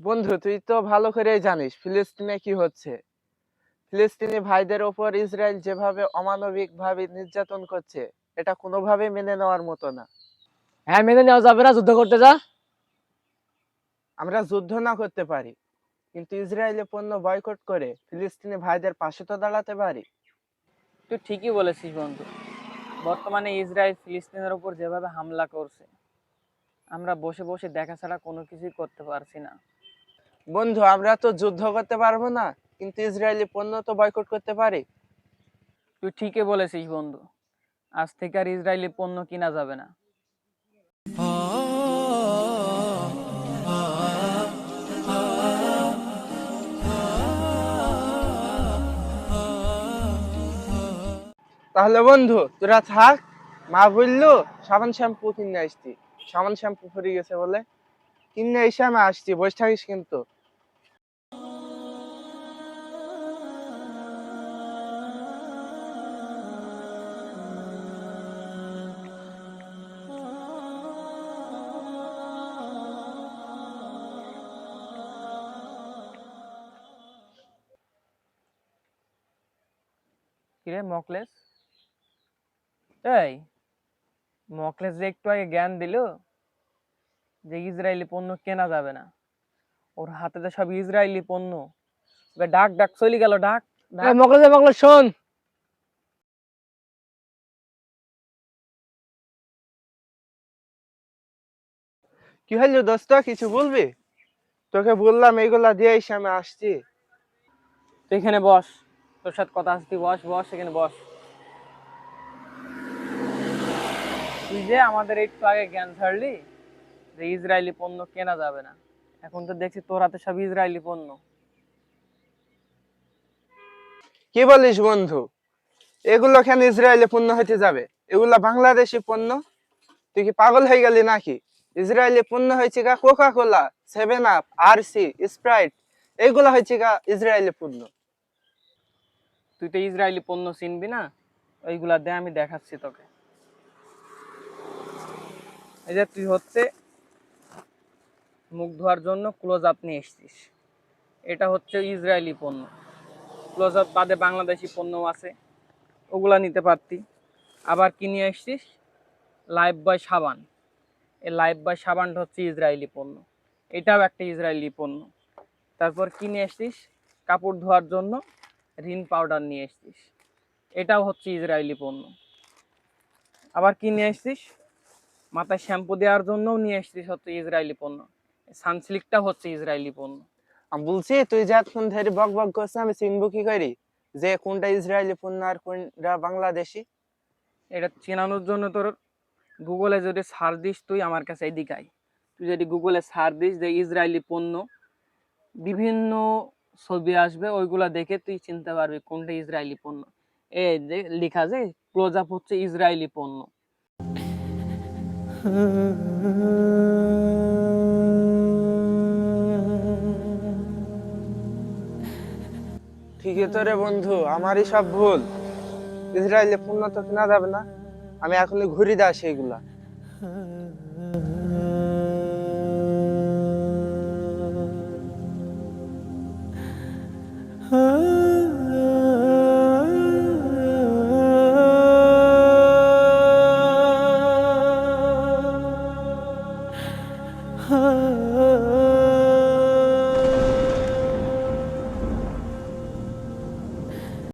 বন্ধু, তুই তো ভালো করেই জানিস ফিলিস্তিনে কি হচ্ছে। ফিলিস্তিনি ভাইদের ওপর ইসরায়েল যেভাবে অমানবিক ভাবে নির্যাতন করছে, এটা কোনোভাবে মেনে নেওয়ার মতো না। হ্যাঁ, মেনে নেওয়া যাবে না। যুদ্ধ করতে যা। আমরা যুদ্ধ না করতে পারি, কিন্তু ইসরায়েলের পণ্য বয়কট করে ফিলিস্তিনি ভাইদের পাশে তো দাঁড়াতে পারি। তুই ঠিকই বলেছিস বন্ধু। বর্তমানে ইসরায়েল ফিলিস্তিনের উপর যেভাবে হামলা করছে, আমরা বসে বসে দেখা ছাড়া কোনো কিছুই করতে পারছি না। বন্ধু, আমরা তো যুদ্ধ করতে পারবো না, কিন্তু ইসরায়েলি পণ্য তো বয়কট করতে পারি। তুই ঠিকই বলেছিস বন্ধু। আজ থেকে আর ইসরায়েলি পণ্য কিনা যাবে না। তাহলে বন্ধু তোরা থাক, মা বললো সাবান শ্যাম্পু কিনে আসতি। সাবান শ্যাম্পু ফুরিয়ে গেছে বলে কিনে এসে আমি আসছি, বসে থাকিস কিন্তু। কিরে মকলেস, এই মকলেস যে একটু আগে জ্ঞান দিল যে ইসরায়েলি পণ্য কেনা যাবে না, ওর হাতে তো সব ইসরায়েলি পণ্য। ওকে ডাক ডাক চলে গেল, ডাক ডাক। মকলে শোন। কি হলো দোস্ত, কিছু বলবি? তোকে বললাম এইগুলা দিয়ে এসে আমি আসছি। তুই এখানে বস, তোর সাথে কথা আছে, তুই বস বস এখানে বস। তুই যে আমাদের একটু আগে জ্ঞান ছাড়লি যে ইসরায়েলি পণ্য কেনা যাবে না, এখন তো দেখছি তোর হাতে সব ইসরায়েলি পণ্য। কি বলিস বন্ধু? এগুলো কেন ইসরায়েলি পণ্য হতে যাবে? এগুলা বাংলাদেশি পণ্য। তুই কি পাগল হয়ে গেলি নাকি? ইসরায়েলি পণ্য হয়েছে গা coca cola, 7 up, RC, Sprite, এগুলা হয়েছে গা ইসরায়েলি পণ্য। তুই তো ইসরায়েলি পণ্য চিনবি না, ওইগুলা দে, আমি দেখাচ্ছি তোকে। এই যে তুই হচ্ছে মুখ ধোয়ার জন্য ক্লোজ আপ নিয়ে এসছিস, এটা হচ্ছে ইসরায়েলি পণ্য। ক্লোজ আপ বাদে বাংলাদেশি পণ্য আছে, ওগুলা নিতে পারতি। আবার কি নিয়ে এসছিস? লাইফ বয় সাবান। এই লাইফ বয় সাবানটা হচ্ছে ইসরায়েলি পণ্য, এটাও একটা ইসরায়েলি পণ্য। তারপর কি নিয়ে এসছিস? কাপড় ধোয়ার জন্য রিন পাউডার নিয়ে এসছিস, এটাও হচ্ছে ইসরায়েলি পণ্য। আবার কি নিয়ে এসছিস? মাথায় শ্যাম্পু দেওয়ার জন্যও নিয়ে এসছিস হচ্ছে ইসরায়েলি পণ্য। সানসিল্কটা হচ্ছে ইসরায়েলি পণ্য। আমি বলছি তুই যে এতক্ষণ ধরে বক বক করছিস, আমি চিনবো কি করি যে কোনটা ইসরায়েলি পণ্য আর কোনটা বাংলাদেশি? এটা চেনানোর জন্য তোর গুগলে যদি সার্চ দিস, তুই আমার কাছে এদিকে আয়। তুই যদি গুগলে সার্চ দিস যে ইসরায়েলি পণ্য, বিভিন্ন ছবি আসবে, ওইগুলা দেখে তুই চিনতে পারবি কোনটা ইসরায়েলি পণ্য। এই যে লেখা যে ক্লোজ আপ হচ্ছে ইসরায়েলি পণ্য। ঠিকই তো রে বন্ধু, আমারই সব ভুল। ইসরায়েলি পণ্য তো কেনা যাবে না, আমি এখনই ঘুরি দা সেইগুলা। Huh.